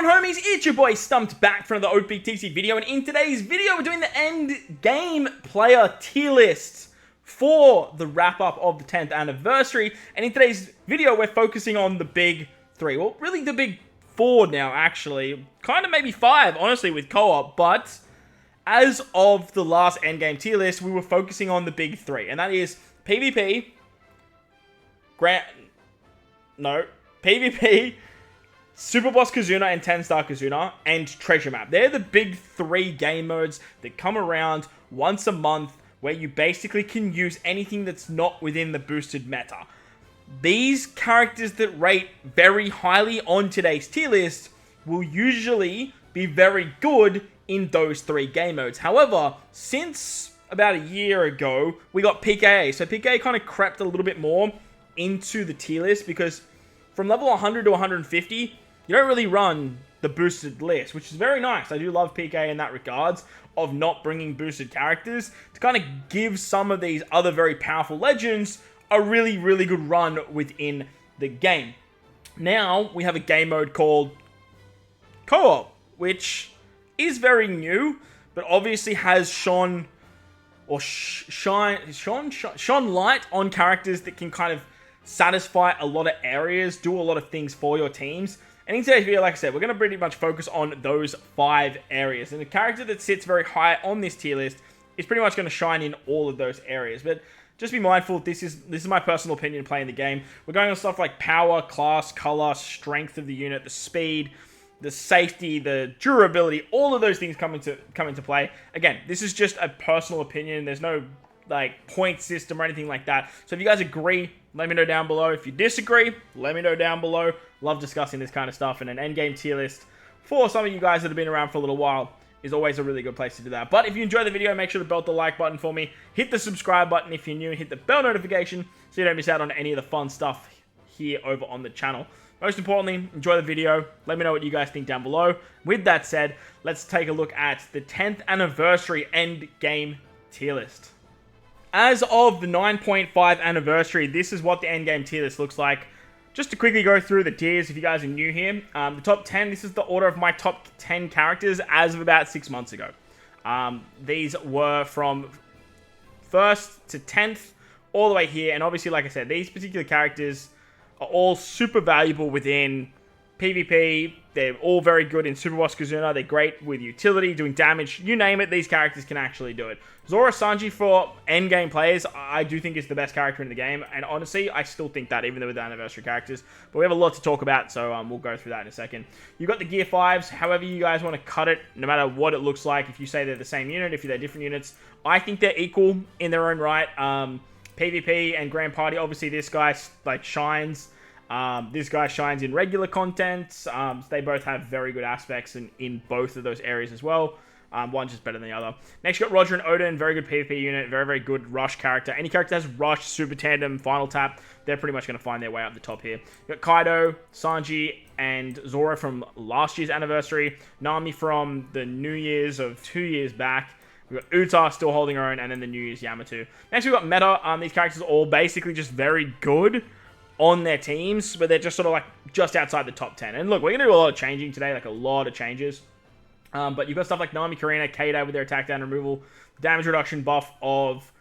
going on, homies? It's your boy Stumped back for another OPTC video, and in today's video we're doing the end game player tier lists for the wrap up of the 10th anniversary. And in today's video we're focusing on the big three, well really the big four now actually, kind of maybe five honestly with co-op, but as of the last endgame tier list we were focusing on the big three, and that is PvP, PvP, Super Boss Kazuna and 10-star Kazuna, and Treasure Map. They're the big three game modes that come around once a month where you basically can use anything that's not within the boosted meta. These characters that rate very highly on today's tier list will usually be very good in those three game modes. However, since about a year ago, we got PKA. So PKA kind of crept a little bit more into the tier list because from level 100 to 150, you don't really run the boosted list, which is very nice. I do love PK in that regards of not bringing boosted characters to kind of give some of these other very powerful legends a really, really good run within the game. Now, we have a game mode called Co-op, which is very new, but obviously has shone light on characters that can kind of satisfy a lot of areas, do a lot of things for your teams. And in today's video, like I said, we're going to pretty much focus on those 5 areas. And the character that sits very high on this tier list is pretty much going to shine in all of those areas. But just be mindful, this is my personal opinion playing the game. We're going on stuff like power, class, color, strength of the unit, the speed, the safety, the durability, all of those things come into play. Again, this is just a personal opinion. There's no like point system or anything like that. So if you guys agree, let me know down below. If you disagree, let me know down below. Love discussing this kind of stuff, and an endgame tier list for some of you guys that have been around for a little while is always a really good place to do that. But if you enjoy the video, make sure to belt the like button for me. Hit the subscribe button if you're new, and hit the bell notification so you don't miss out on any of the fun stuff here over on the channel. Most importantly, enjoy the video. Let me know what you guys think down below. With that said, let's take a look at the 10th anniversary endgame tier list. As of the 9.5 anniversary, this is what the endgame tier list looks like. Just to quickly go through the tiers if you guys are new here. The top 10, this is the order of my top 10 characters as of about 6 months ago. These were from 1st to 10th all the way here. And obviously, like I said, these particular characters are all super valuable within PvP. They're all very good in Super Boss Kazuna. They're great with utility, doing damage. You name it, these characters can actually do it. Zora Sanji for endgame players, I do think is the best character in the game. And honestly, I still think that, even though with the anniversary characters. But we have a lot to talk about, so we'll go through that in a second. You've got the Gear 5s. However you guys want to cut it, no matter what it looks like. If you say they're the same unit, if they're different units, I think they're equal in their own right. PvP and Grand Party, obviously this guy like shines. This guy shines in regular content. They both have very good aspects in both of those areas as well. One's just better than the other. Next, you got Roger and Odin. Very good PvP unit. Very, very good rush character. Any character that has rush, super tandem, final tap, they're pretty much going to find their way up the top here. You got Kaido, Sanji, and Zora from last year's anniversary. Nami from the New Year's of 2 years back. We've got Uta still holding her own, and then the New Year's Yamato. Next, we've got Meta. These characters are all basically just very good on their teams, but they're just sort of like just outside the top 10. And look, we're going to do a lot of changing today, like a lot of changes. But you've got stuff like Nami, Karina, Kate with their attack down removal, damage reduction buff of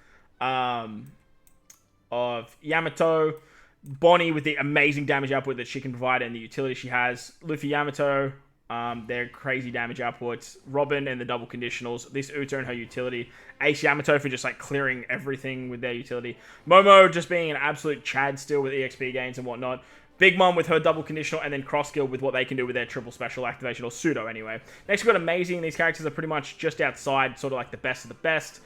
Yamato, Bonnie with the amazing damage output that she can provide and the utility she has, Luffy, Yamato, their crazy damage outputs, Robin and the double conditionals, this Uta and her utility, Ace Yamato for just like clearing everything with their utility, Momo just being an absolute Chad still with EXP gains and whatnot, Big Mom with her double conditional, and then Cross Skill with what they can do with their triple special activation, or pseudo anyway. Next we've got Amazing. These characters are pretty much just outside, sort of like the best of the best.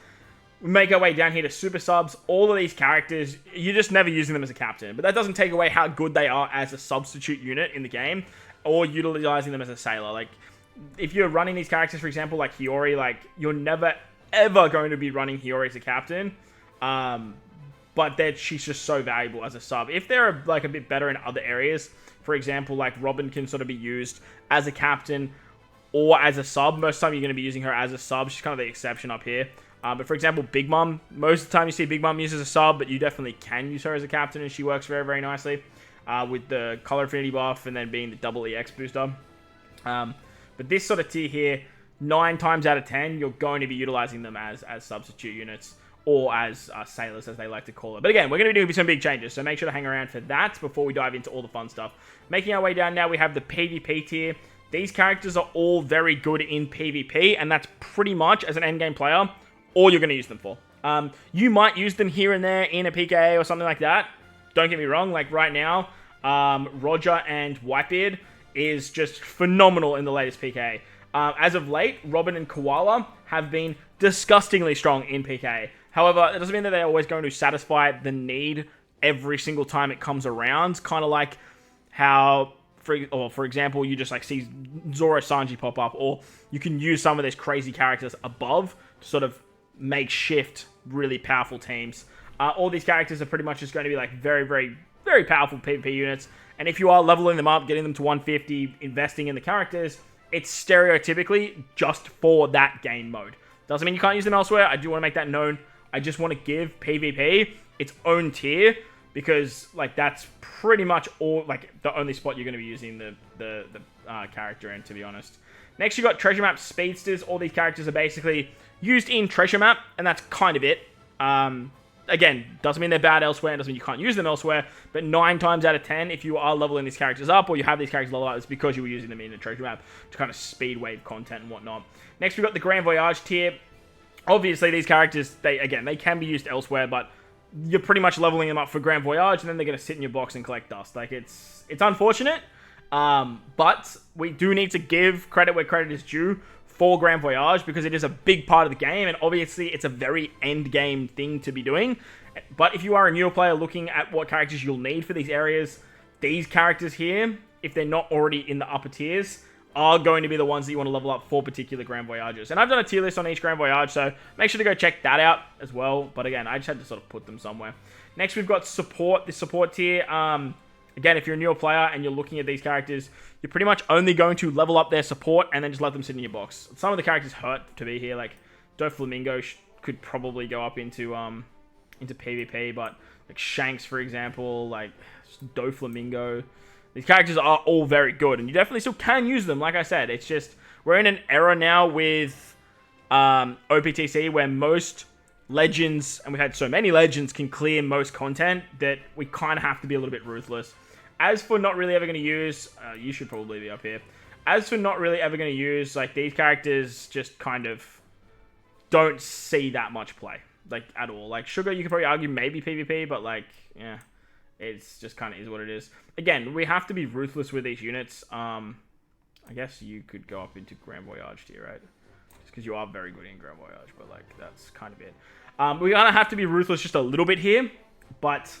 We make our way down here to Super Subs. All of these characters, you're just never using them as a captain, but that doesn't take away how good they are as a substitute unit in the game, or utilizing them as a sailor. Like, if you're running these characters, for example, like Hiyori, like, you're never, ever going to be running Hiyori as a captain. But that she's just so valuable as a sub. If they're like a bit better in other areas, for example, like Robin can sort of be used as a captain or as a sub. Most of the time you're going to be using her as a sub. She's kind of the exception up here. But for example, Big Mom, most of the time you see Big Mom used as a sub, but you definitely can use her as a captain, and she works very, very nicely with the color affinity buff and then being the double EX booster. But this sort of tier here, 9 times out of 10, you're going to be utilizing them as substitute units, or as sailors, as they like to call it. But again, we're going to be doing some big changes, so make sure to hang around for that before we dive into all the fun stuff. Making our way down now, we have the PvP tier. These characters are all very good in PvP, and that's pretty much, as an endgame player, all you're going to use them for. You might use them here and there in a PKA or something like that. Don't get me wrong, like right now, Roger and Whitebeard is just phenomenal in the latest PKA. As of late, Robin and Koala have been disgustingly strong in PKA. However, it doesn't mean that they're always going to satisfy the need every single time it comes around. Kind of like how, for example, you just like see Zoro Sanji pop up, or you can use some of these crazy characters above to sort of make shift really powerful teams. All these characters are pretty much just going to be like very, very, very powerful PvP units. And if you are leveling them up, getting them to 150, investing in the characters, it's stereotypically just for that game mode. Doesn't mean you can't use them elsewhere. I do want to make that known. I just want to give PvP its own tier, because like that's pretty much all, like the only spot you're going to be using the character in, to be honest. Next, you got Treasure Map Speedsters. All these characters are basically used in Treasure Map, and that's kind of it. Again, doesn't mean they're bad elsewhere, and doesn't mean you can't use them elsewhere, but 9 times out of 10, if you are leveling these characters up, or you have these characters level up, it's because you were using them in a Treasure Map to kind of speed wave content and whatnot. Next, we've got the Grand Voyage tier. Obviously, these characters, they can be used elsewhere, but you're pretty much leveling them up for Grand Voyage, and then they're going to sit in your box and collect dust. Like, it's unfortunate, but we do need to give credit where credit is due for Grand Voyage, because it is a big part of the game, and obviously it's a very end game thing to be doing. But if you are a newer player looking at what characters you'll need for these areas, these characters here, if they're not already in the upper tiers, are going to be the ones that you want to level up for particular Grand Voyages. And I've done a tier list on each Grand Voyage, so make sure to go check that out as well. But again, I just had to sort of put them somewhere. Next, we've got support, the support tier. Again, if you're a newer player and you're looking at these characters, you're pretty much only going to level up their support and then just let them sit in your box. Some of the characters hurt to be here, like Doflamingo could probably go up into PvP, but like Shanks, for example, like Doflamingo, these characters are all very good, and you definitely still can use them. Like I said, it's just we're in an era now with OPTC where most legends, and we've had so many legends, can clear most content that we kind of have to be a little bit ruthless. As for not really ever going to use, you should probably be up here. As for not really ever going to use, like these characters just kind of don't see that much play, like at all. Like Sugar, you could probably argue maybe PvP, but like, yeah, it's just kind of is what it is. Again, we have to be ruthless with these units. I guess you could go up into Grand Voyage tier, right? Just because you are very good in Grand Voyage, but like that's kind of it. We're gonna have to be ruthless just a little bit here, but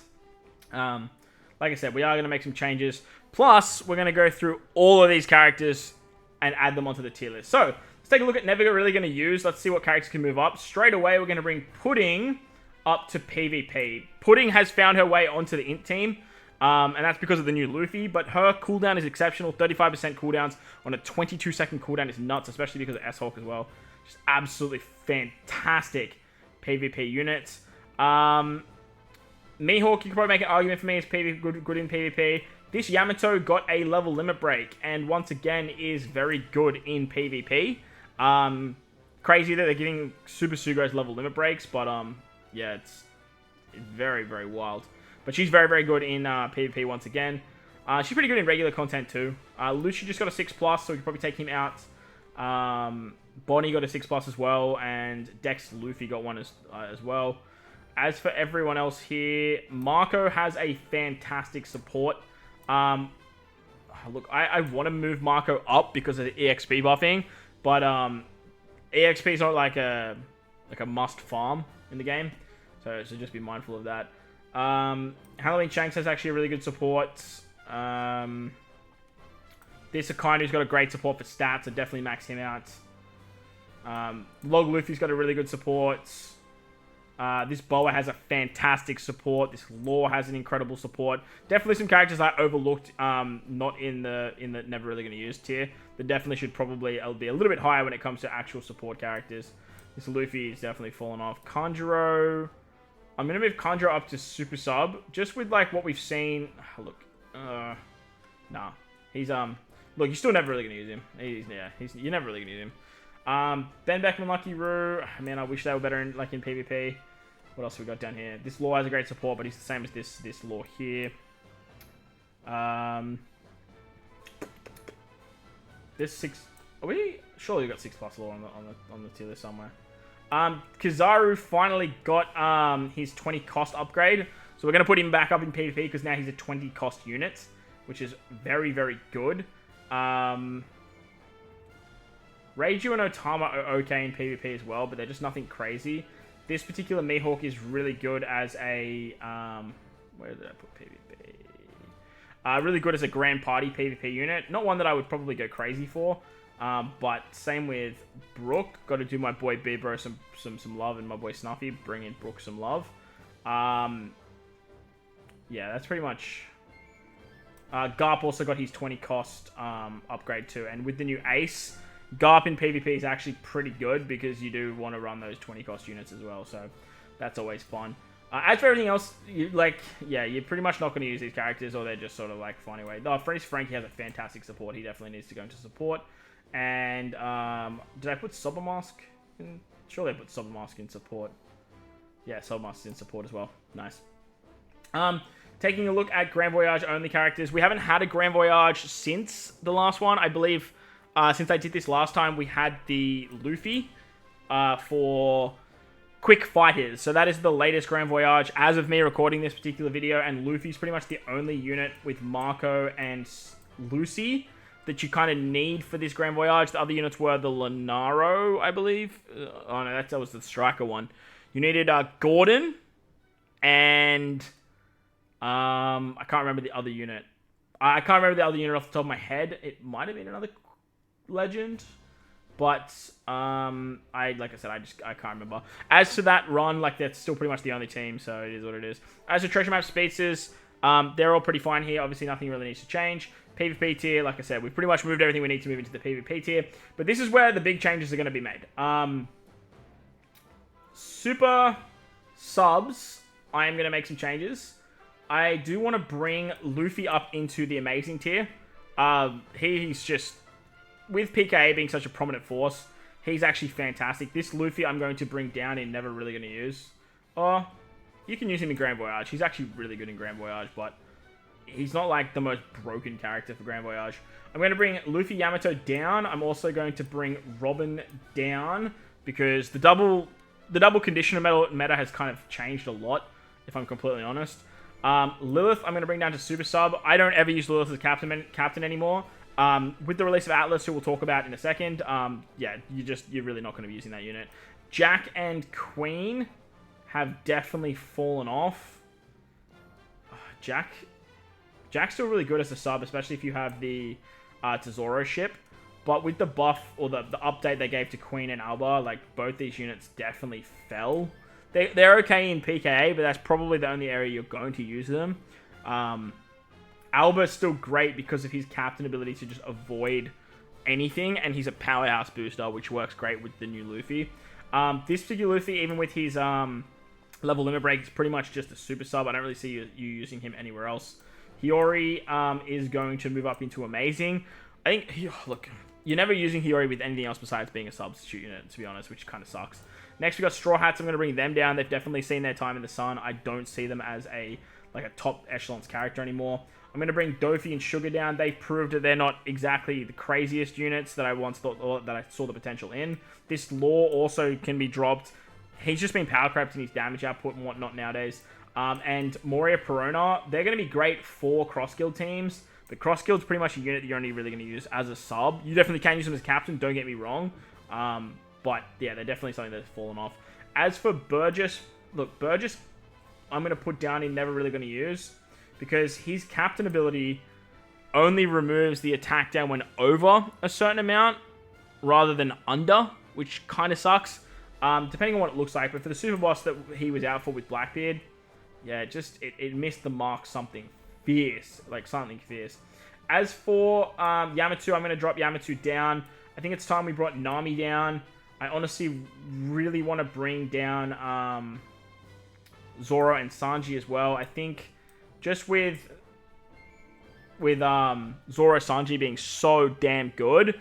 like I said, we are gonna make some changes. Plus, we're gonna go through all of these characters and add them onto the tier list. So let's take a look at never really gonna use. Let's see what characters can move up. Straight away, we're gonna bring Pudding up to PvP. Pudding has found her way onto the Int team, and that's because of the new Luffy, but her cooldown is exceptional. 35% cooldowns on a 22-second cooldown is nuts, especially because of S-Hulk as well. Just absolutely fantastic PvP units. Mihawk, you can probably make an argument for me, is good in PvP. This Yamato got a level limit break, and once again is very good in PvP. Crazy that they're giving Super Sugos level limit breaks, but yeah, it's very, very wild. But she's very, very good in PvP once again. She's pretty good in regular content too. Lucy just got a 6+, so we can probably take him out. Bonnie got a 6+ as well, and Dex Luffy got one as well. As for everyone else here, Marco has a fantastic support. Look, I want to move Marco up because of the EXP buffing, but EXP is not like a must farm in the game, so just be mindful of that. Halloween Shanks has actually a really good support. This Akanu's got a great support for stats, so definitely max him out. Log Luffy's got a really good support. This Boa has a fantastic support. This Law has an incredible support. Definitely some characters I overlooked, not in the never really going to use tier. That definitely should probably be a little bit higher when it comes to actual support characters. This Luffy is definitely fallen off. Kanjuro, I'm going to move Kanjuro up to Super Sub, just with like what we've seen. Look, nah, he's Look, you're still never really going to use him. You're never really going to use him. Ben Beckman, Lucky Roo. Man, I wish they were better in PvP. What else have we got down here? This Law has a great support, but he's the same as this Law here. This 6... Are we... Surely we got 6+ Law on the tier list somewhere. Kizaru finally got his 20 cost upgrade. So we're going to put him back up in PvP because now he's a 20 cost unit, which is very, very good. Reiju and Otama are okay in PvP as well, but they're just nothing crazy. This particular Mihawk is really good as a... where did I put PvP? Really good as a Grand Party PvP unit. Not one that I would probably go crazy for. But same with Brook. Got to do my boy Bibro some love, and my boy Snuffy. Bring in Brook some love. Yeah, that's pretty much... Garp also got his 20 cost upgrade too. And with the new Ace, Garp in PvP is actually pretty good because you do want to run those 20 cost units as well. So that's always fun. As for everything else, you're pretty much not going to use these characters, or they're just sort of like fun anyway. Oh, Frankie has a fantastic support. He definitely needs to go into support. And did I put Sobermask in? Surely I put Sobermask in support. Yeah, Sobermask is in support as well. Nice. Taking a look at Grand Voyage only characters. We haven't had a Grand Voyage since the last one. I believe since I did this last time, we had the Luffy for quick fighters. So that is the latest Grand Voyage as of me recording this particular video. And Luffy's pretty much the only unit with Marco and Lucy that you kind of need for this Grand Voyage. The other units were the Lenaro, I believe. Oh no, that was the Striker one. You needed Gordon and... I can't remember the other unit. I can't remember the other unit off the top of my head. It might have been another legend, but like I said, I can't remember. As to that run, like that's still pretty much the only team, so it is what it is. As for treasure map speedsters, they're all pretty fine here. Obviously, nothing really needs to change. PvP tier, like I said, we've pretty much moved everything we need to move into the PvP tier, but this is where the big changes are going to be made. Super subs, I am going to make some changes. I do want to bring Luffy up into the amazing tier. He's just, with PKA being such a prominent force, he's actually fantastic. This Luffy I'm going to bring down and never really going to use. Oh, you can use him in Grand Voyage. He's actually really good in Grand Voyage, but he's not like the most broken character for Grand Voyage. I'm going to bring Luffy Yamato down. I'm also going to bring Robin down because the double conditioner meta has kind of changed a lot, if I'm completely honest. Lilith, I'm going to bring down to Super Sub. I don't ever use Lilith as captain anymore. With the release of Atlas, who we'll talk about in a second, yeah, you're really not going to be using that unit. Jack and Queen have definitely fallen off. Jack's still really good as a sub, especially if you have the Tesoro ship. But with the buff, or the update they gave to Queen and Alba, like, both these units definitely fell. They're okay in PKA, but that's probably the only area you're going to use them. Alba's still great because of his captain ability to just avoid anything, and he's a powerhouse booster, which works great with the new Luffy. This particular Luffy, even with his level limit break, is pretty much just a super sub. I don't really see you using him anywhere else. Hiyori is going to move up into amazing. I think, look, you're never using Hiyori with anything else besides being a substitute unit, to be honest, which kind of sucks. Next, we got Straw Hats. I'm going to bring them down. They've definitely seen their time in the sun. I don't see them as a top echelons character anymore. I'm going to bring Dofi and Sugar down. They proved that they're not exactly the craziest units that I once thought, or that I saw the potential in. This Law also can be dropped. He's just been power crept in his damage output and whatnot nowadays. And Moria Perona, they're going to be great for cross-guild teams. But cross-guild's pretty much a unit that you're only really going to use as a sub. You definitely can use them as captain, don't get me wrong. But yeah, they're definitely something that's fallen off. As for Burgess, look, Burgess, I'm going to put down in never really going to use. Because his captain ability only removes the attack down when over a certain amount, rather than under, which kind of sucks. Depending on what it looks like. But for the super boss that he was out for with Blackbeard, yeah, it missed the mark something fierce. Like something fierce. As for Yamato, I'm going to drop Yamato down. I think it's time we brought Nami down. I honestly really want to bring down Zoro and Sanji as well. I think just with Zoro Sanji being so damn good,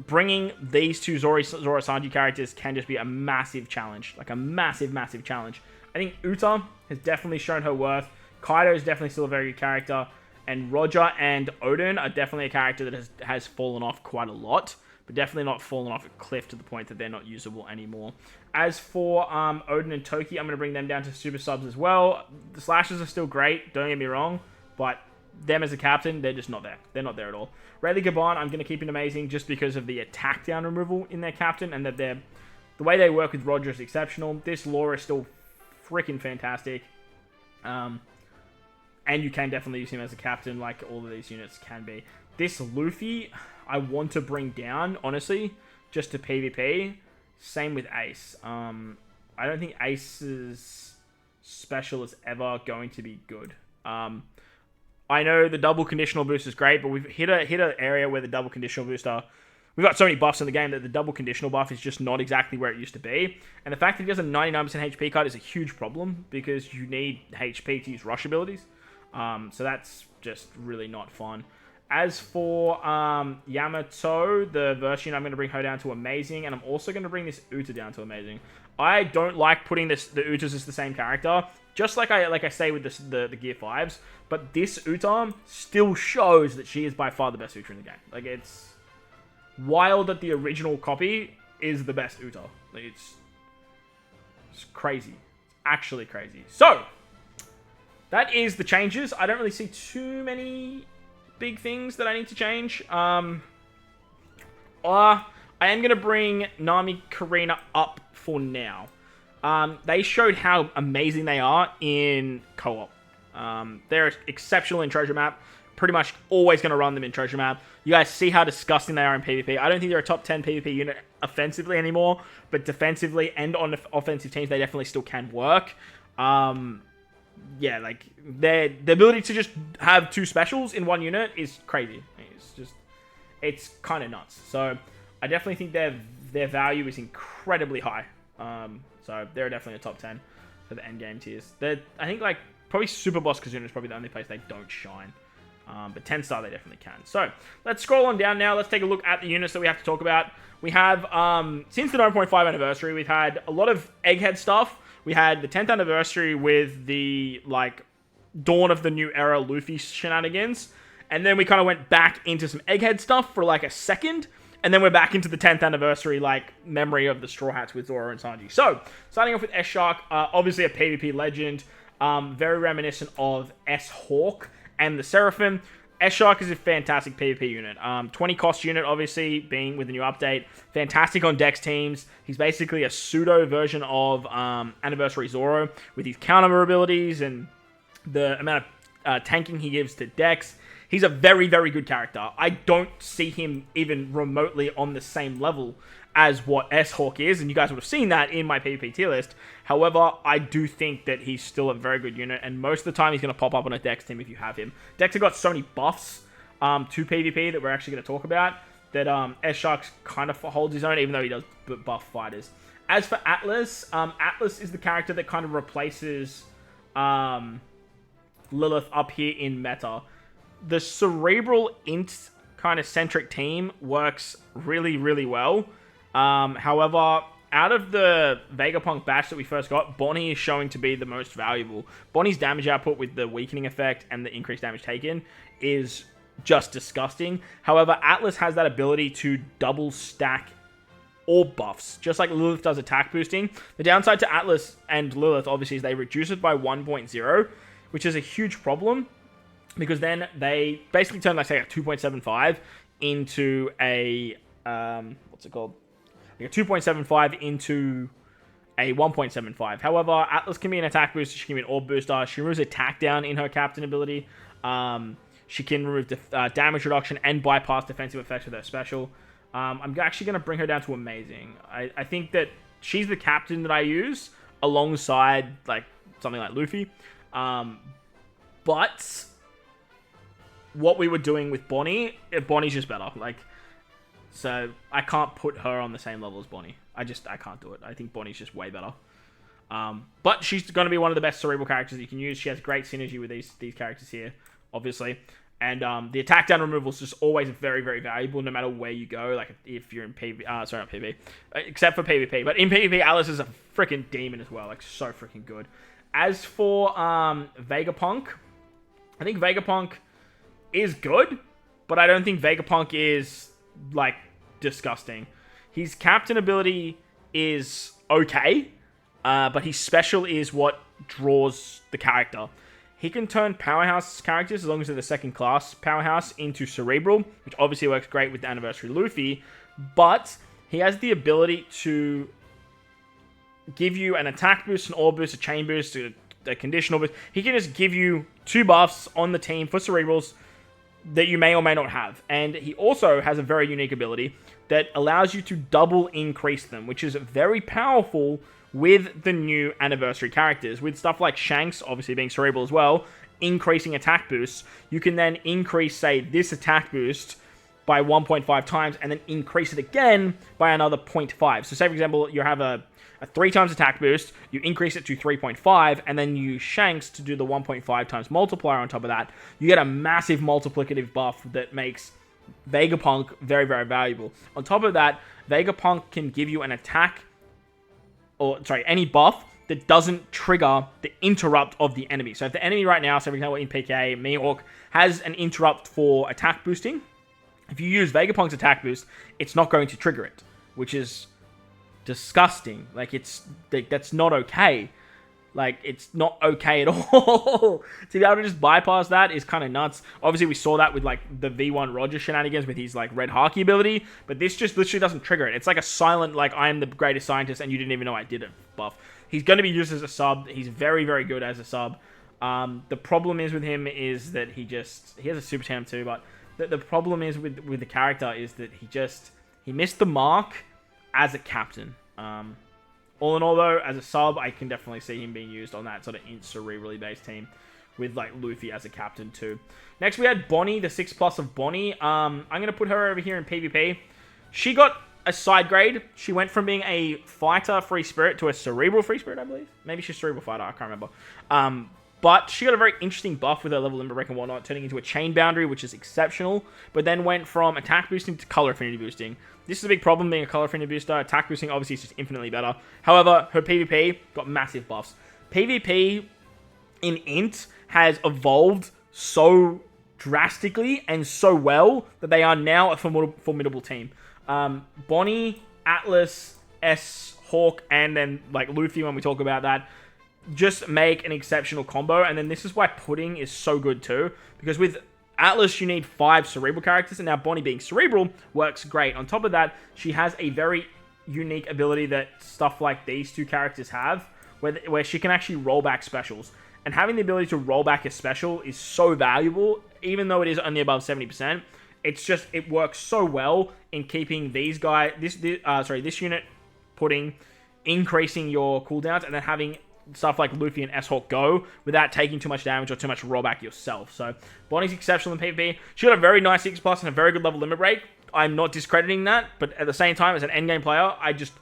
bringing these two Zoro Sanji characters can just be a massive challenge. Like a massive, massive challenge. I think Uta has definitely shown her worth. Kaido is definitely still a very good character. And Roger and Odin are definitely a character that has fallen off quite a lot. But definitely not fallen off a cliff to the point that they're not usable anymore. As for Odin and Toki, I'm going to bring them down to super subs as well. The slashes are still great, don't get me wrong. But them as a captain, they're just not there. They're not there at all. Rayleigh Gaban, I'm going to keep it amazing just because of the attack down removal in their captain. And that the way they work with Roger is exceptional. This lore is still freaking fantastic. And you can definitely use him as a captain like all of these units can be. This Luffy, I want to bring down, honestly, just to PvP. Same with Ace. I don't think Ace's special is ever going to be good. I know the double conditional boost is great, but we've hit an area where the double conditional booster... We've got so many buffs in the game that the double conditional buff is just not exactly where it used to be. And the fact that he has a 99% HP card is a huge problem because you need HP to use rush abilities. So that's just really not fun. As for Yamato, the version, I'm going to bring her down to amazing. And I'm also going to bring this Uta down to amazing. I don't like putting the Utas as the same character. Just like I say with the Gear 5s. But this Uta still shows that she is by far the best Uta in the game. Like, it's wild that the original copy is the best Uta. Like, it's crazy. It's actually crazy. So, that is the changes. I don't really see too many big things that I need to change. I am going to bring Nami Karina up for now. They showed how amazing they are in co-op. They're exceptional in Treasure Map. Pretty much always going to run them in Treasure Map. You guys see how disgusting they are in PvP. I don't think they're a top 10 PvP unit offensively anymore, but defensively and on offensive teams, they definitely still can work. Yeah, like, the ability to just have two specials in one unit is crazy. It's kind of nuts. So, I definitely think their value is incredibly high. So, they're definitely a top 10 for the endgame tiers. I think, like, probably Super Boss Kazuna is probably the only place they don't shine. But 10 star, they definitely can. So, let's scroll on down now. Let's take a look at the units that we have to talk about. We have, since the 9.5 anniversary, we've had a lot of Egghead stuff. We had the 10th anniversary with the, like, dawn of the new era Luffy shenanigans. And then we kind of went back into some Egghead stuff for, like, a second. And then we're back into the 10th anniversary, like, memory of the Straw Hats with Zoro and Sanji. So, starting off with S-Shark, obviously a PvP legend. Very reminiscent of S-Hawk and the Seraphim. S-Shark is a fantastic PvP unit. 20 cost unit, obviously, being with the new update. Fantastic on Dex teams. He's basically a pseudo version of Anniversary Zoro with his counter abilities and the amount of tanking he gives to Dex. He's a very, very good character. I don't see him even remotely on the same level as what S-Hawk is, and you guys would have seen that in my PvP tier list. However, I do think that he's still a very good unit, and most of the time he's going to pop up on a Dex team if you have him. Dex have got so many buffs to PvP that we're actually going to talk about, that S-Shark kind of holds his own, even though he does buff fighters. As for Atlas, Atlas is the character that kind of replaces Lilith up here in meta. The cerebral int kind of centric team works really, really well. However, out of the Vegapunk batch that we first got, Bonnie is showing to be the most valuable. Bonnie's damage output with the weakening effect and the increased damage taken is just disgusting. However, Atlas has that ability to double stack all buffs, just like Lilith does attack boosting. The downside to Atlas and Lilith, obviously, is they reduce it by 1.0, which is a huge problem. Because then they basically turn, like, say, a 2.75 into a, what's it called? Like a 2.75 into a 1.75. However, Atlas can be an attack booster, she can be an orb booster, she removes attack down in her captain ability, she can remove damage reduction and bypass defensive effects with her special. I'm actually going to bring her down to amazing. I think that she's the captain that I use alongside, like, something like Luffy. But what we were doing with Bonnie, Bonnie's just better. Like, so I can't put her on the same level as Bonnie. I can't do it. I think Bonnie's just way better. But she's going to be one of the best cerebral characters you can use. She has great synergy with these characters here, obviously. And the attack down removal is just always very, very valuable no matter where you go. Like if you're in PvP, sorry, not PvP, except for PvP. But in PvP, Atlas is a freaking demon as well. Like so freaking good. As for Vegapunk, I think Vegapunk is good, but I don't think Vegapunk is like disgusting. His captain ability is okay, but his special is what draws the character. He can turn powerhouse characters, as long as they're the second class powerhouse, into cerebral, which obviously works great with the Anniversary Luffy, but he has the ability to give you an attack boost, an aura boost, a chain boost, a conditional boost. He can just give you 2 buffs on the team for cerebrals that you may or may not have. And he also has a very unique ability that allows you to double increase them, which is very powerful with the new anniversary characters. With stuff like Shanks, obviously being cerebral as well, increasing attack boosts, you can then increase, say, this attack boost by 1.5 times and then increase it again by another 0.5. So say, for example, you have a 3 times attack boost, you increase it to 3.5, and then you use Shanks to do the 1.5 times multiplier on top of that. You get a massive multiplicative buff that makes Vegapunk very, very valuable. On top of that, Vegapunk can give you an attack, any buff that doesn't trigger the interrupt of the enemy. So if the enemy right now, so for example in PK, Mihawk, has an interrupt for attack boosting, if you use Vegapunk's attack boost, it's not going to trigger it, which is disgusting. Like, that's not okay. Like, it's not okay at all. To be able to just bypass that is kind of nuts. Obviously, we saw that with, like, the V1 Roger shenanigans with his, like, red Haki ability, but this just literally doesn't trigger it. It's like a silent, like, I am the greatest scientist and you didn't even know I did it buff. He's going to be used as a sub. He's very, very good as a sub. The problem is with him is that he has a super champ too, but the problem is with the character is that he missed the mark as a captain. All in all, though, as a sub, I can definitely see him being used on that sort of cerebrally based team with, like, Luffy as a captain, too. Next, we had Bonnie, the 6+ of Bonnie. I'm going to put her over here in PvP. She got a side grade. She went from being a fighter free spirit to a cerebral free spirit, I believe. Maybe she's cerebral fighter, I can't remember. But she got a very interesting buff with her level limit break and whatnot, turning into a chain boundary, which is exceptional, but then went from attack boosting to color affinity boosting. This is a big problem being a color affinity booster. Attack boosting obviously is just infinitely better. However, her PvP got massive buffs. PvP in Int has evolved so drastically and so well that they are now a formidable team. Bonnie, Atlas, Hawk, and then like Luffy when we talk about that, just make an exceptional combo. And then this is why Pudding is so good too, because with Atlas you need 5 cerebral characters, and now Bonnie being cerebral works great. On top of that, she has a very unique ability that stuff like these 2 characters have, where she can actually roll back specials. And having the ability to roll back a special is so valuable, even though it is only above 70%. It works so well in keeping these guys, this unit Pudding, increasing your cooldowns, and then having stuff like Luffy and S-Hawk go without taking too much damage or too much rollback yourself. So Bonnie's exceptional in PvP. She got a very nice 6+ and a very good level limit break. I'm not discrediting that, but at the same time, as an endgame player, I just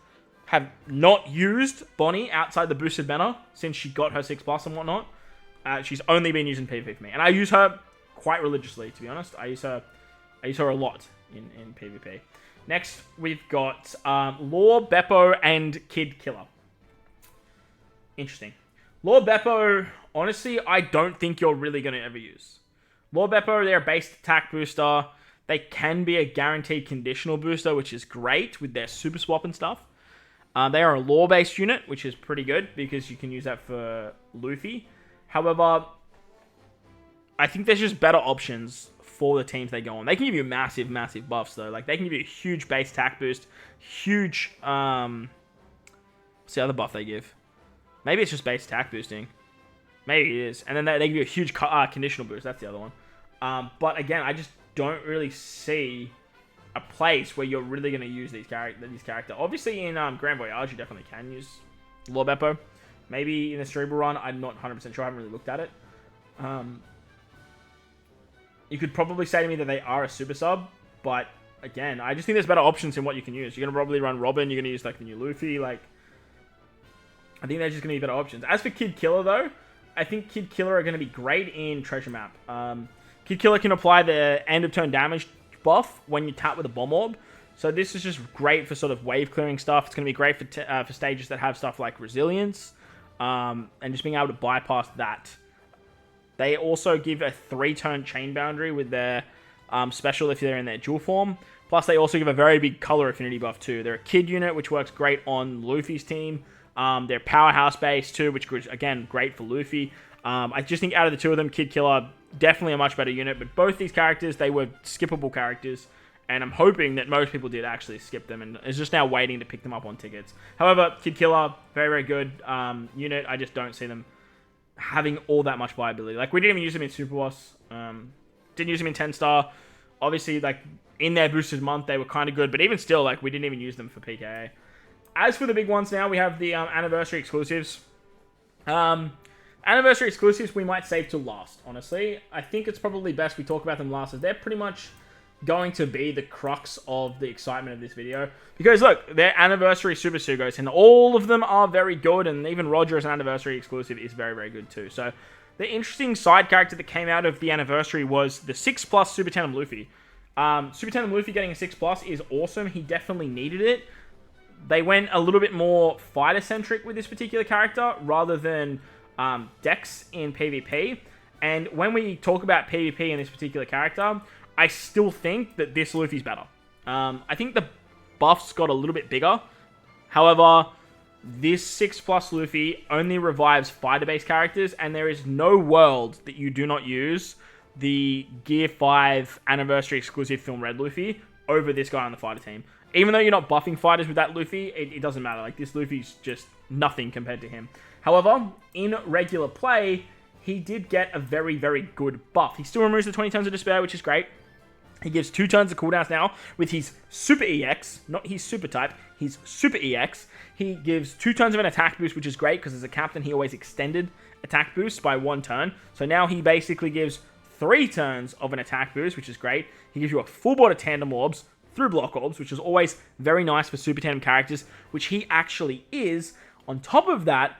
have not used Bonnie outside the boosted meta since she got her 6+ and whatnot. She's only been used in PvP for me, and I use her quite religiously, to be honest. I use her a lot in PvP. Next, we've got Law, Beppo, and Kid Killer. Interesting. Law Beppo, honestly, I don't think you're really going to ever use. Law Beppo, they're a base attack booster. They can be a guaranteed conditional booster, which is great with their super swap and stuff. They are a law-based unit, which is pretty good because you can use that for Luffy. However, I think there's just better options for the teams they go on. They can give you massive, massive buffs, though. Like, they can give you a huge base attack boost. Huge, what's the other buff they give? Maybe it's just base attack boosting. Maybe it is. And then they give you a huge conditional boost. That's the other one. But again, I just don't really see a place where you're really going to use these character. Obviously, in Grand Voyage, you definitely can use Law Beppo. Maybe in the Cerebral run, I'm not 100% sure. I haven't really looked at it. You could probably say to me that they are a super sub, but again, I just think there's better options in what you can use. You're going to probably run Robin. You're going to use like the new Luffy. Like, I think there's just going to be better options. As for Kid Killer, though, I think Kid Killer are going to be great in Treasure Map. Kid Killer can apply the end of turn damage buff when you tap with a Bomb Orb. So this is just great for sort of wave clearing stuff. It's going to be great for stages that have stuff like Resilience, and just being able to bypass that. They also give a 3-turn chain boundary with their special if they're in their dual form. Plus, they also give a very big color affinity buff too. They're a Kid unit, which works great on Luffy's team. They're powerhouse based too, which is, again, great for Luffy. I just think out of the two of them, Kid Killer, definitely a much better unit. But both these characters, they were skippable characters. And I'm hoping that most people did actually skip them and is just now waiting to pick them up on tickets. However, Kid Killer, very, very good unit. I just don't see them having all that much viability. Like, we didn't even use them in Super Boss. Didn't use them in 10-star. Obviously, like, in their boosted month, they were kind of good. But even still, like, we didn't even use them for PKA. As for the big ones now, we have the anniversary exclusives. Anniversary exclusives we might save till last, honestly. I think it's probably best we talk about them last, as they're pretty much going to be the crux of the excitement of this video. Because, look, they're anniversary Super Sugos, and all of them are very good, and even Roger as an anniversary exclusive is very, very good too. So, the interesting side character that came out of the anniversary was the 6+ Super Tandem Luffy. Super Tandem Luffy getting a 6+ is awesome. He definitely needed it. They went a little bit more fighter-centric with this particular character, rather than Dex in PvP. And when we talk about PvP in this particular character, I still think that this Luffy's better. I think the buffs got a little bit bigger. However, this 6+ Luffy only revives fighter-based characters, and there is no world that you do not use the Gear 5 Anniversary exclusive Film Red Luffy over this guy on the fighter team. Even though you're not buffing fighters with that Luffy, it doesn't matter. Like, this Luffy's just nothing compared to him. However, in regular play, he did get a very, very good buff. He still removes the 20 Tons of Despair, which is great. He gives 2 turns of cooldowns now with his Super EX, not his Super type, his Super EX. He gives 2 turns of an attack boost, which is great because as a captain, he always extended attack boosts by 1 turn. So now he basically gives 3 turns of an attack boost, which is great. He gives you a full board of tandem orbs through block orbs, which is always very nice for Super Tandem characters, which he actually is. On top of that,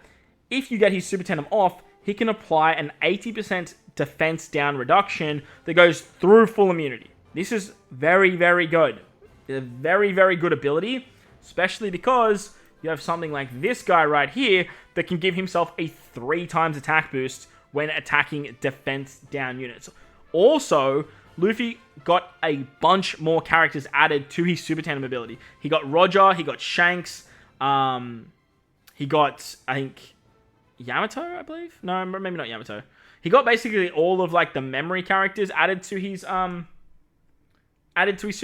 if you get his Super Tandem off, he can apply an 80% defense down reduction that goes through full immunity. This is very, very good. A very, very good ability, especially because you have something like this guy right here that can give himself a 3 times attack boost when attacking defense down units. Also, Luffy got a bunch more characters added to his Super Tandem ability. He got Roger, he got Shanks, he got, I think, Yamato, I believe? No, maybe not Yamato. He got basically all of, like, the memory characters added to his Super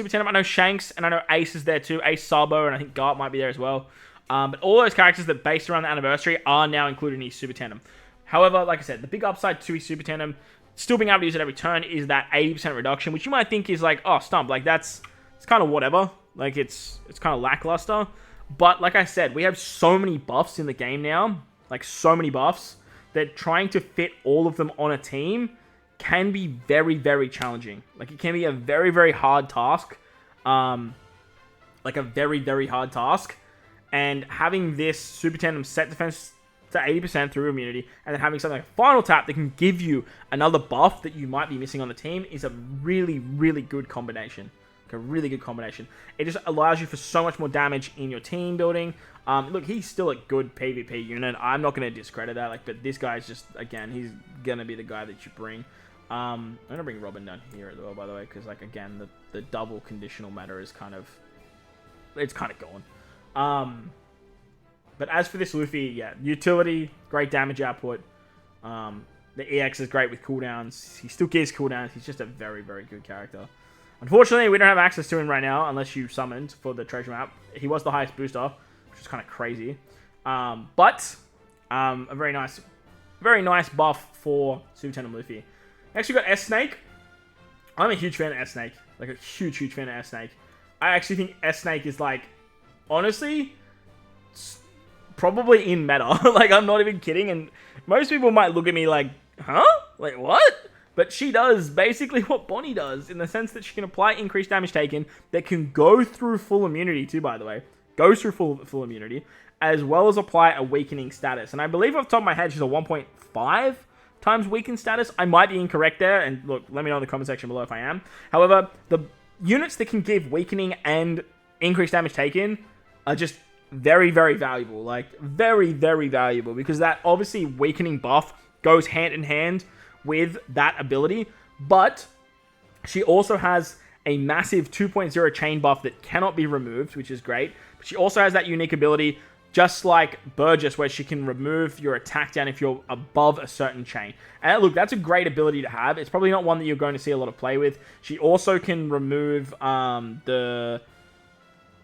Tandem. I know Shanks, and I know Ace is there too. Ace Sabo, and I think Gart might be there as well. But all those characters that based around the anniversary are now included in his Super Tandem. However, like I said, the big upside to his Super Tandem, still being able to use it every turn, is that 80% reduction, which you might think is like, oh, Stump, like it's kind of whatever. Like, it's kind of lackluster. But like I said, we have so many buffs in the game now, like so many buffs, that trying to fit all of them on a team can be very, very challenging. Like, it can be a very, very hard task. Like a very, very hard task. And having this Super Tandem set defense to 80% through immunity, and then having something like Final Tap that can give you another buff that you might be missing on the team is a really, really good combination. Like a really good combination. It just allows you for so much more damage in your team building. Look, he's still a good PvP unit. I'm not going to discredit that. Like, but this guy's just, again, he's going to be the guy that you bring. I'm going to bring Robin down here as well, by the way, because, like, again, the double conditional matter is kind of, it's kind of gone. But as for this Luffy, yeah, utility, great damage output. The EX is great with cooldowns. He still gives cooldowns. He's just a very, very good character. Unfortunately, we don't have access to him right now unless you summoned for the treasure map. He was the highest booster, which is kind of crazy. But a very nice buff for Super Tandem Luffy. Next, we got S-Snake. I'm a huge fan of S-Snake. Like, a huge, huge fan of S-Snake. I actually think S-Snake is, like, honestly, probably in meta. Like, I'm not even kidding. And most people might look at me like, huh? Like, what? But she does basically what Bonnie does, in the sense that she can apply increased damage taken that can go through full immunity too, by the way. Goes through full immunity, as well as apply a weakening status. And I believe off the top of my head, she's a 1.5 times weaken status. I might be incorrect there, and look, let me know in the comment section below if I am. However, the units that can give weakening and increased damage taken are just very, very valuable. Like, very, very valuable, because that obviously weakening buff goes hand in hand with that ability, but she also has a massive 2.0 chain buff that cannot be removed, which is great. But she also has that unique ability, just like Burgess, where she can remove your attack down if you're above a certain chain. And look, that's a great ability to have. It's probably not one that you're going to see a lot of play with. She also can remove the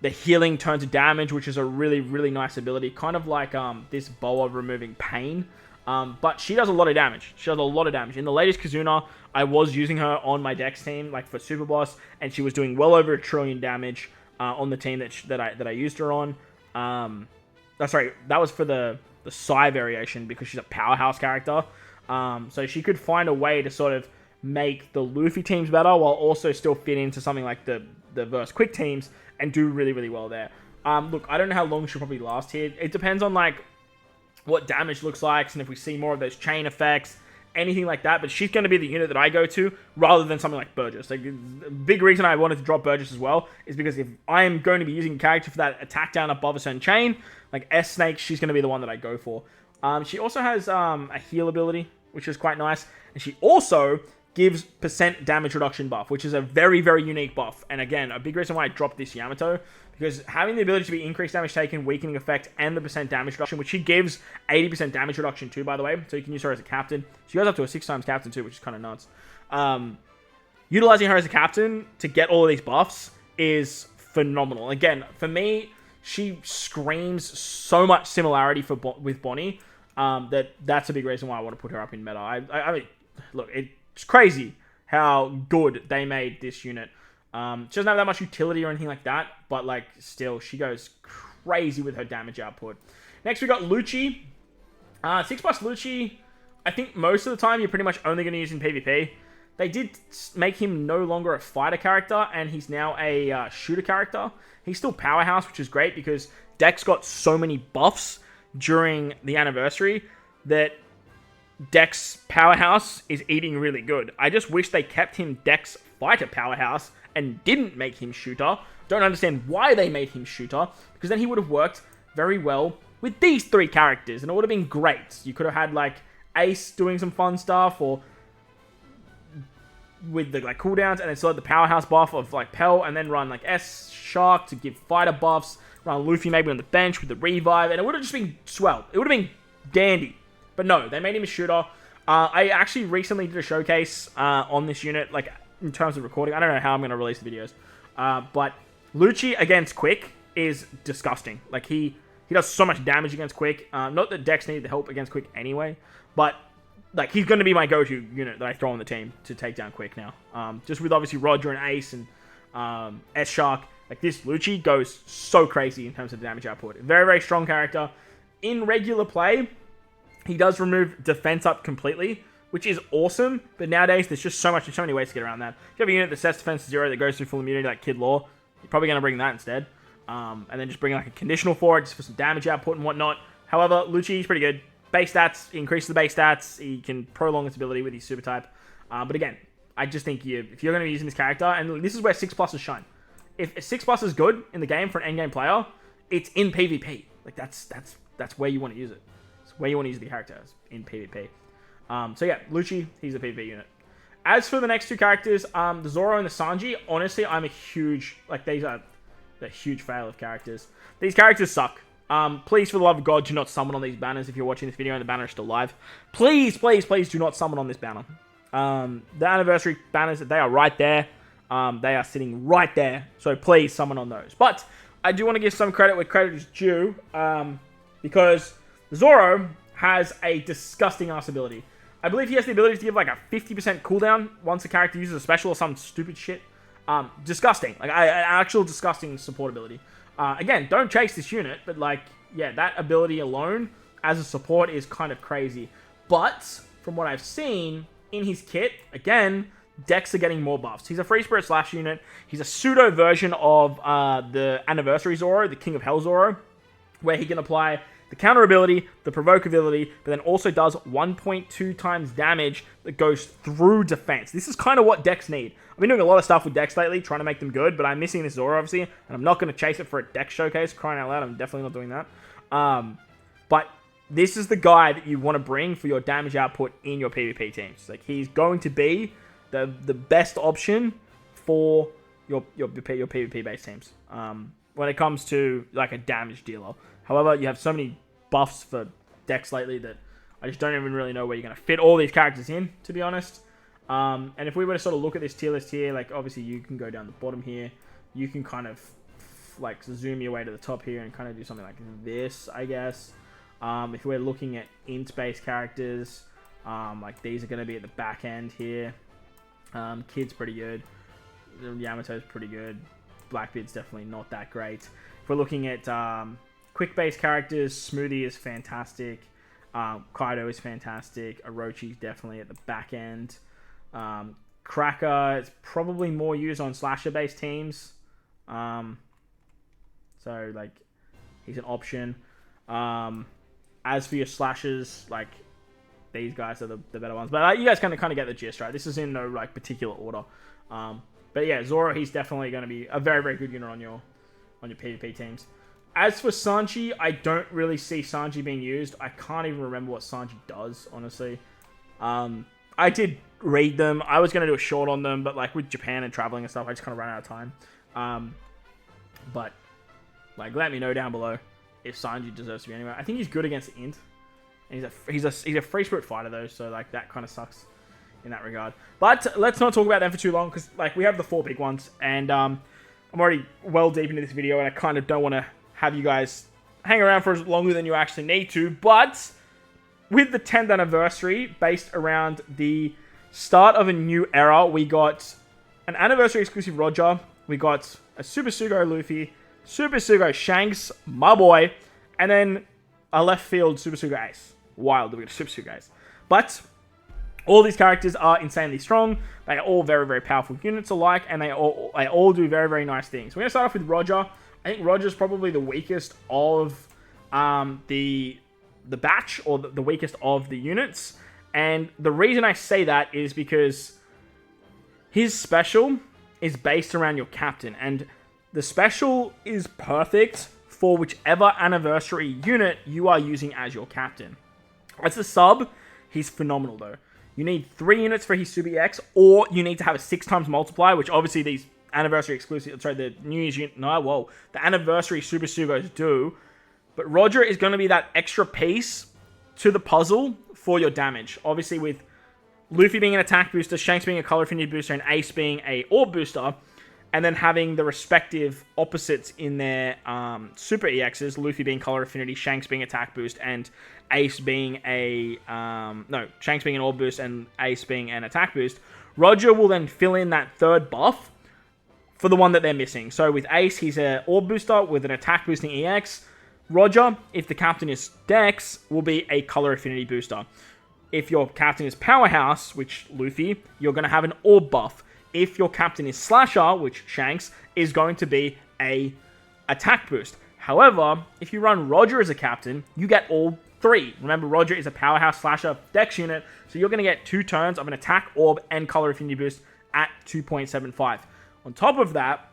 healing turn to damage, which is a really, really nice ability. Kind of like this Boa removing pain. But she does a lot of damage. She does a lot of damage. In the latest Kazuna, I was using her on my Dex team, like for Super Boss, and she was doing well over 1 trillion damage on the team that I used her on. Sorry, that was for the Psy variation, because she's a powerhouse character. So she could find a way to sort of make the Luffy teams better, while also still fit into something like the Verse Quick teams and do really, really well there. Look, I don't know how long she'll probably last here. It depends on like what damage looks like, and if we see more of those chain effects, anything like that. But she's going to be the unit that I go to rather than something like Burgess. Like, the big reason I wanted to drop Burgess as well is because if I am going to be using a character for that attack down above a certain chain, like S-Snake, she's going to be the one that I go for. She also has a heal ability, which is quite nice. And she also gives % damage reduction buff, which is a very, very unique buff. And again, a big reason why I dropped this Yamato, because having the ability to be increased damage taken, weakening effect, and the % damage reduction, which she gives 80% damage reduction too, by the way, so you can use her as a captain. She goes up to a 6 times captain too, which is kind of nuts. Utilizing her as a captain to get all of these buffs is phenomenal. Again, for me, she screams so much similarity with Bonnie that's a big reason why I want to put her up in meta. I mean, look, it's crazy how good they made this unit. She doesn't have that much utility or anything like that, but like still, she goes crazy with her damage output. Next, we got Lucci. 6+ Lucci, I think most of the time you're pretty much only going to use in PvP. They did make him no longer a fighter character, and he's now a shooter character. He's still powerhouse, which is great, because Dex got so many buffs during the anniversary that Dex powerhouse is eating really good. I just wish they kept him Dex fighter powerhouse and didn't make him shooter. Don't understand why they made him shooter, because then he would have worked very well with these 3 characters, and it would have been great. You could have had like Ace doing some fun stuff, or with the like cooldowns, and then still had the powerhouse buff of like Pell, and then run like S Shark to give fighter buffs, run Luffy maybe on the bench with the revive, and it would have just been swell. It would have been dandy. But no, they made him a shooter. I actually recently did a showcase on this unit, like in terms of recording. I don't know how I'm going to release the videos. But Lucci against Quick is disgusting. Like, he does so much damage against Quick. Not that Dex needed the help against Quick anyway, but like, he's going to be my go-to unit that I throw on the team to take down Quick now. Just with obviously Roger and Ace and S-Shark. Like, this Lucci goes so crazy in terms of the damage output. Very, very strong character. In regular play, he does remove defense up completely, which is awesome, but nowadays there's just so many ways to get around that. If you have a unit that sets defense to 0 that goes through full immunity like Kid Law, you're probably going to bring that instead. And then just bring like a conditional for it, just for some damage output and whatnot. However, Lucci's pretty good. Base stats, he increases the base stats, he can prolong its ability with his super type. But again, I just think if you're going to be using this character, and this is where 6+ is shine. If 6+ is good in the game for an endgame player, it's in PvP. Like, that's where you want to use it. It's where you want to use the characters, in PvP. So yeah, Lucci, he's a PvP unit. As for the next 2 characters, the Zoro and the Sanji, honestly, I'm a huge, like, these are a huge fail of characters. These characters suck. Please, for the love of God, do not summon on these banners if you're watching this video and the banner is still live. Please, please, please do not summon on this banner. The anniversary banners, they are right there. They are sitting right there. So please summon on those. But I do want to give some credit where credit is due. Because Zoro has a disgusting ass ability. I believe he has the ability to give like a 50% cooldown once a character uses a special or some stupid shit. Disgusting. Like, an actual disgusting support ability. Again, don't chase this unit, but like, yeah, that ability alone as a support is kind of crazy. But from what I've seen in his kit, again, decks are getting more buffs. He's a Free Spirit Slash unit. He's a pseudo version of the Anniversary Zoro, the King of Hell Zoro, where he can apply the counter ability, the provoke ability, but then also does 1.2 times damage that goes through defense. This is kind of what decks need. I've been doing a lot of stuff with decks lately, trying to make them good, but I'm missing this Zoro, obviously, and I'm not going to chase it for a deck showcase. Crying out loud, I'm definitely not doing that. But this is the guy that you want to bring for your damage output in your PvP teams. Like, he's going to be the best option for your PvP-based teams when it comes to, like, a damage dealer. However, you have so many buffs for decks lately that I just don't even really know where you're going to fit all these characters in, to be honest. And if we were to sort of look at this tier list here, like, obviously you can go down the bottom here. You can kind of, like, zoom your way to the top here and kind of do something like this, I guess. If we're looking at int-based characters, like, these are going to be at the back end here. Kid's pretty good. Yamato's pretty good. Blackbeard's definitely not that great. If we're looking at quick-based characters, Smoothie is fantastic. Kaido is fantastic. Orochi's definitely at the back end. Cracker is probably more used on slasher-based teams. So, like, he's an option. As for your slashers, like, these guys are the better ones. But you guys kind of get the gist, right? This is in no, like, particular order. But yeah, Zoro, he's definitely going to be a very, very good unit on your PvP teams. As for Sanji, I don't really see Sanji being used. I can't even remember what Sanji does, honestly. I did read them. I was going to do a short on them, but, like, with Japan and traveling and stuff, I just kind of ran out of time. But, like, let me know down below if Sanji deserves to be anywhere. I think he's good against Int. And he's a free spirit fighter, though, so, like, that kind of sucks in that regard. But let's not talk about them for too long, because, like, we have the 4 big ones, and I'm already well deep into this video, and I kind of don't want to have you guys hang around for as longer than you actually need to. But with the 10th anniversary, based around the start of a new era, we got an anniversary exclusive Roger, we got a Super Sugo Luffy, Super Sugo Shanks, my boy, and then a left field Super Sugo Ace. Wild that we got a Super Sugo Ace. But all these characters are insanely strong. They are all very, very powerful units alike, and they all do very, very nice things. We're going to start off with Roger. I think Roger's probably the weakest of the batch, or the weakest of the units. And the reason I say that is because his special is based around your captain. And the special is perfect for whichever anniversary unit you are using as your captain. As a sub, he's phenomenal though. You need 3 units for his Super EX, or you need to have a 6 times multiplier, which obviously these anniversary exclusive, sorry, the New Year's unit, the anniversary Super Sugos do. But Roger is going to be that extra piece to the puzzle for your damage. Obviously with Luffy being an attack booster, Shanks being a color affinity booster, and Ace being a orb booster, and then having the respective opposites in their Super EXs, Luffy being color affinity, Shanks being attack boost, and Ace being Shanks being an orb boost and Ace being an attack boost. Roger will then fill in that third buff for the one that they're missing. So with Ace, he's an orb booster with an attack boosting EX. Roger, if the captain is Dex, will be a color affinity booster. If your captain is Powerhouse, which Luffy, you're going to have an orb buff. If your captain is Slasher, which Shanks, is going to be a attack boost. However, if you run Roger as a captain, you get all 3. Remember, Roger is a Powerhouse Slasher Dex unit, so you're going to get 2 turns of an attack, orb, and color affinity boost at 2.75. On top of that,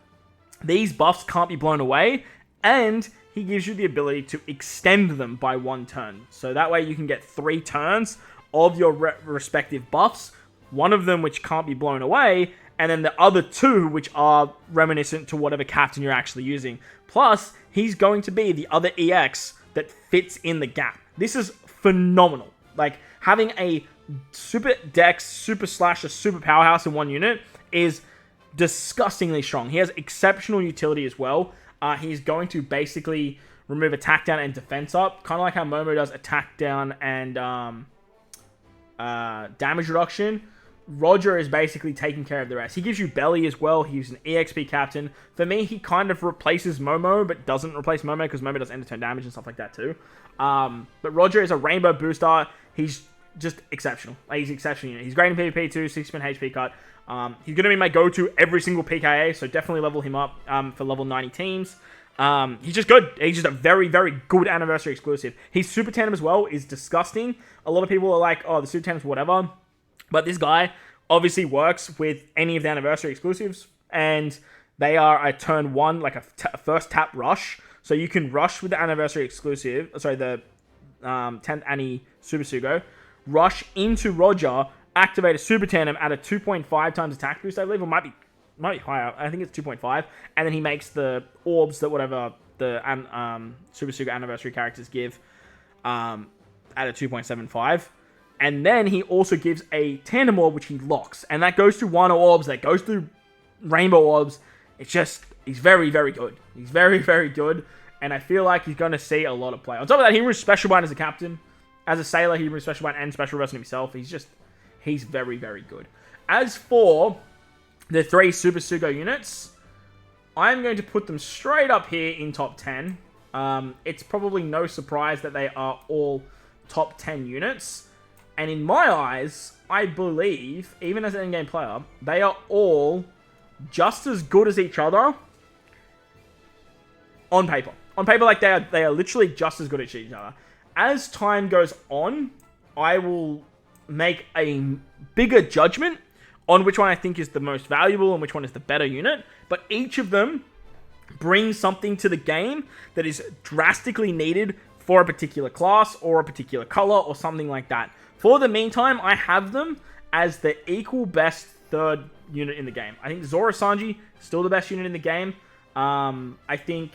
these buffs can't be blown away, and he gives you the ability to extend them by 1 turn. So that way you can get 3 turns of your respective buffs, one of them which can't be blown away, and then the other 2 which are reminiscent to whatever captain you're actually using. Plus, he's going to be the other EX that fits in the gap. This is phenomenal. Like, having a Super Dex, Super Slasher, Super Powerhouse in one unit is disgustingly strong. He has exceptional utility as well. He's going to basically remove attack down and defense up, kind of like how Momo does attack down and damage reduction. Roger is basically taking care of the rest. He gives you belly as well. He's an EXP captain. For me, he kind of replaces Momo, but doesn't replace Momo because Momo does end of turn damage and stuff like that too. But Roger is a rainbow booster. He's just exceptional. Like, he's exceptional. He's great in PvP too, 6% HP cut. He's going to be my go-to every single PKA, so definitely level him up for level 90 teams. He's just good. He's just a very, very good anniversary exclusive. His super tandem as well is disgusting. A lot of people are like, oh, the super tandem's whatever. But this guy obviously works with any of the anniversary exclusives. And they are a turn 1, like a first tap rush. So you can rush with the anniversary exclusive. Sorry, the 10th Annie Super Sugo. Rush into Roger. Activate a super tandem at a 2.5 times attack boost, I believe. Or might be higher. I think it's 2.5. And then he makes the orbs that whatever the Super Suga anniversary characters give at a 2.75. And then he also gives a tandem orb, which he locks. And that goes through Wano orbs. That goes through Rainbow orbs. It's just, he's very, very good. He's very, very good. And I feel like he's going to see a lot of play. On top of that, he removes Special Bind as a captain. As a sailor, he removes Special Bind and Special Reverse himself. He's very, very good. As for the 3 Super Sugo units, I'm going to put them straight up here in top 10. It's probably no surprise that they are all top 10 units. And in my eyes, I believe, even as an endgame player, they are all just as good as each other on paper. On paper, like they are literally just as good as each other. As time goes on, I will make a bigger judgment on which one I think is the most valuable and which one is the better unit. But each of them brings something to the game that is drastically needed for a particular class or a particular color or something like that. For the meantime, I have them as the equal best third unit in the game. I think Zoro Sanji still the best unit in the game. I think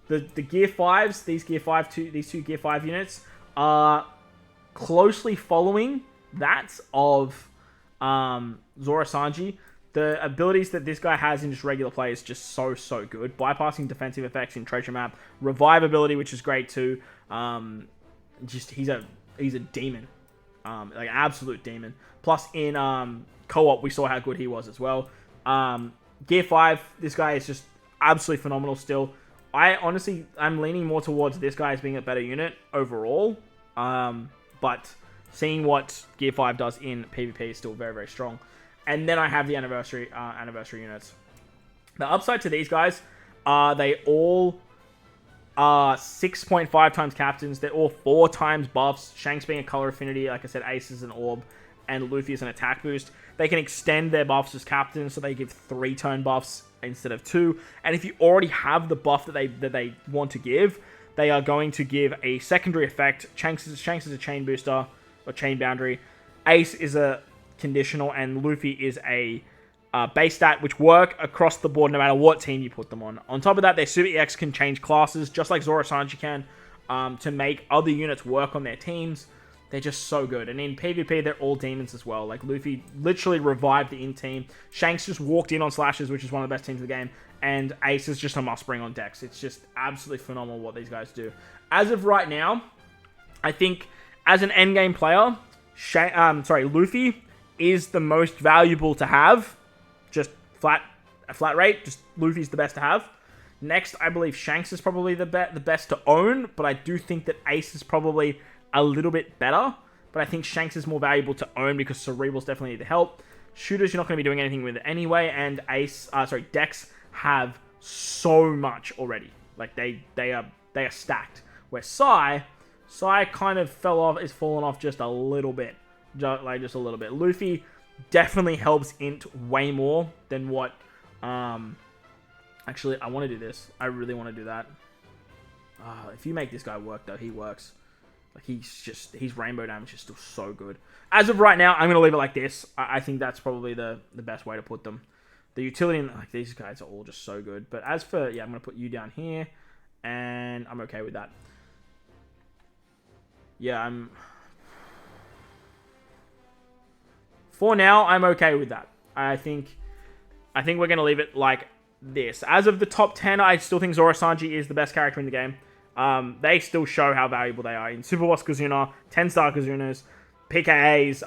the Gear 5s, these two Gear 5 units are closely following that of Zoro Sanji. The abilities that this guy has in just regular play is just so good. Bypassing defensive effects in Treasure Map. Revive ability, which is great too. He's a demon. Like an absolute demon. Plus in co-op, we saw how good he was as well. Gear 5, this guy is just absolutely phenomenal still. I'm leaning more towards this guy as being a better unit overall. But seeing what Gear 5 does in PvP is still very, very strong. And then I have the anniversary units. The upside to these guys are they all are 6.5 times captains. They're all 4 times buffs. Shanks being a color affinity, like I said, Ace is an orb, and Luffy is an attack boost. They can extend their buffs as captains, so they give 3 turn buffs instead of 2. And if you already have the buff that they want to give, they are going to give a secondary effect. Shanks is a chain booster or chain boundary. Ace is a conditional, and Luffy is a base stat, which work across the board no matter what team you put them on. On top of that, their Super EX can change classes, just like Zoro Sanji can, to make other units work on their teams. They're just so good. And in PvP, they're all demons as well. Like, Luffy literally revived the in-team. Shanks just walked in on Slashes, which is one of the best teams in the game. And Ace is just a must-bring on Dex. It's just absolutely phenomenal what these guys do. As of right now, I think as an endgame player, Luffy is the most valuable to have. Just flat rate. Just Luffy's the best to have. Next, I believe Shanks is probably the best to own. But I do think that Ace is probably a little bit better, but I think Shanks is more valuable to own because Cerebrals definitely need the help. Shooters, you're not going to be doing anything with it anyway, and Dex have so much already. Like they are stacked. Where Sai kind of is falling off just a little bit, just a little bit. Luffy definitely helps int way more than what. Actually, I want to do this. I really want to do that. If you make this guy work, though, he works. Like, his rainbow damage is still so good. As of right now, I'm going to leave it like this. I think that's probably the best way to put them. The utility, like, these guys are all just so good. But as for, I'm going to put you down here. And I'm okay with that. For now, I'm okay with that. I think we're going to leave it like this. As of the top 10, I still think Zoro Sanji is the best character in the game. They still show how valuable they are in Super Boss Kazuna, 10-star Kazunas, PKAs,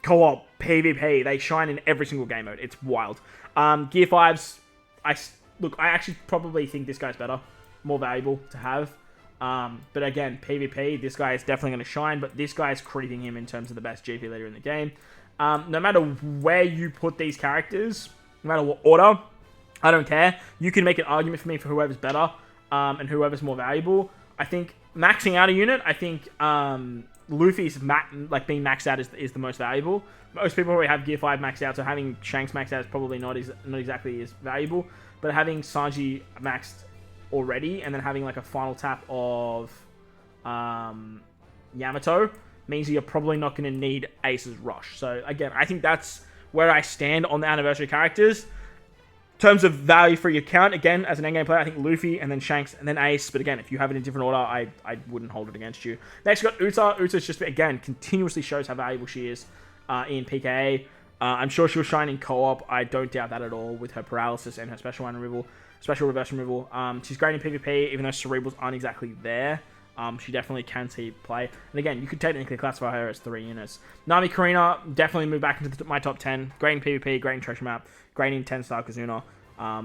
co-op, PvP. They shine in every single game mode. It's wild. Gear 5s, I actually probably think this guy's better, more valuable to have. But again, PvP, this guy is definitely going to shine, but this guy is creeping him in terms of the best GP leader in the game. No matter where you put these characters, no matter what order, I don't care. You can make an argument for me for whoever's better. and whoever's more valuable. I think maxing out a unit, I think Luffy's being maxed out is the most valuable. Most people already have Gear 5 maxed out, so having Shanks maxed out is probably not exactly as valuable. But having Sanji maxed already, and then having like a final tap of Yamato, means you're probably not going to need Ace's Rush. So again, I think that's where I stand on the anniversary characters. In terms of value for your account, again, as an endgame player, I think Luffy, and then Shanks, and then Ace. But again, if you have it in different order, I wouldn't hold it against you. Next, we got Uta. Uta's just, again, continuously shows how valuable she is in PKA. I'm sure she'll shine in co-op. I don't doubt that at all with her paralysis and her special reverse removal. She's great in PvP, even though cerebrals aren't exactly there. She definitely can see play. And again, you could technically classify her as 3 units. Nami Karina, definitely move back into my top 10. Great in PvP, great in Treasure Map, great in 10-star Kazuna.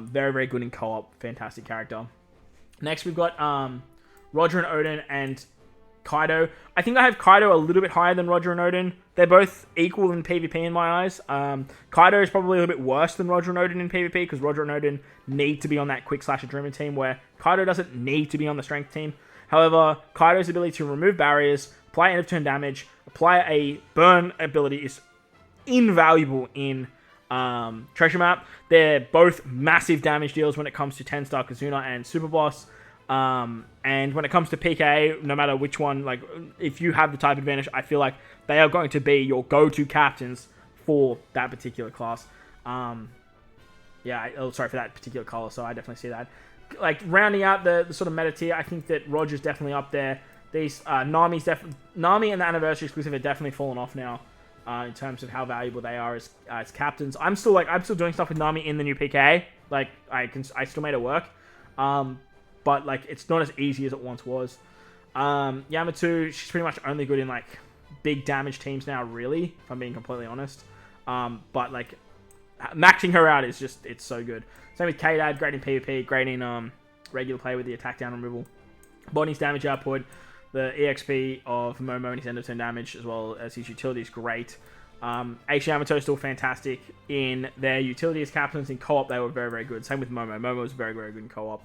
Very, very good in co-op. Fantastic character. Next, we've got Roger and Odin and Kaido. I think I have Kaido a little bit higher than Roger and Odin. They're both equal in PvP in my eyes. Kaido is probably a little bit worse than Roger and Odin in PvP because Roger and Odin need to be on that quick slash adrenaline team where Kaido doesn't need to be on the strength team. However, Kaido's ability to remove barriers, apply end of turn damage, apply a burn ability is invaluable in Treasure Map. They're both massive damage deals when it comes to 10-star Kazuna and Super Boss. And when it comes to PKA, no matter which one, like if you have the type advantage, I feel like they are going to be your go-to captains for that particular class. For that particular color. So I definitely see that. Like rounding out the sort of meta tier, I think that Roger's definitely up there. These Nami and the anniversary exclusive are definitely fallen off now in terms of how valuable they are as captains. I'm still doing stuff with Nami in the new PKA. Like I still made it work. But like it's not as easy as it once was. Yamato, she's pretty much only good in like big damage teams now, really, if I'm being completely honest. But like maxing her out is just, it's so good. Same with K-Dad, great in PvP, great in regular play with the attack down removal. Bonnie's damage output, the EXP of Momo and his end of turn damage, as well as his utility is great. Ace Yamato is still fantastic in their utility as captains. In co-op, they were very, very good. Same with Momo. Momo was very, very good in co-op.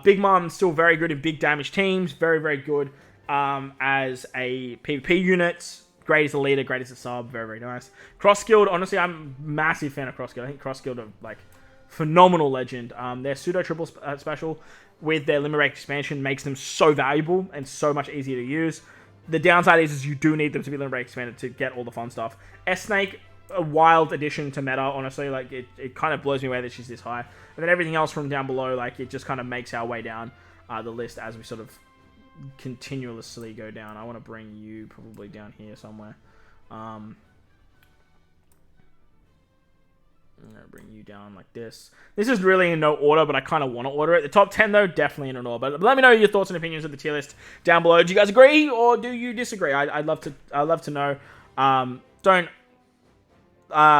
Big Mom still very good in big damage teams. Very, very good as a PvP unit. Great as a leader, great as a sub. Very, very nice. Cross Guild, honestly, I'm a massive fan of Cross Guild. I think Cross Guild are like phenomenal legend. Their pseudo triple special with their limit break expansion makes them so valuable and so much easier to use. The downside is you do need them to be limit break expanded to get all the fun stuff. S-Snake, a wild addition to meta, honestly. Like it kind of blows me away that she's this high. And then everything else from down below, like it just kind of makes our way down the list as we sort of continuously go down. I want to bring you probably down here somewhere. I'm going to bring you down like this. This is really in no order, but I kind of want to order it. The top 10, though, definitely in an order. But let me know your thoughts and opinions of the tier list down below. Do you guys agree or do you disagree? I'd love to know. Don't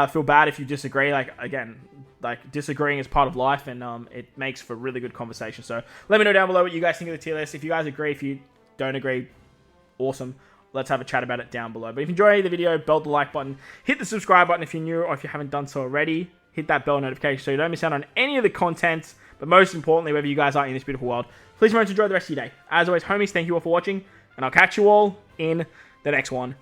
feel bad if you disagree. Like, again, like disagreeing is part of life, and it makes for really good conversation. So let me know down below what you guys think of the tier list. If you guys agree, if you don't agree, awesome. Let's have a chat about it down below. But if you enjoyed the video, belt the like button. Hit the subscribe button if you're new or if you haven't done so already. Hit that bell notification so you don't miss out on any of the content. But most importantly, wherever you guys are in this beautiful world, please remember to enjoy the rest of your day. As always, homies, thank you all for watching. And I'll catch you all in the next one.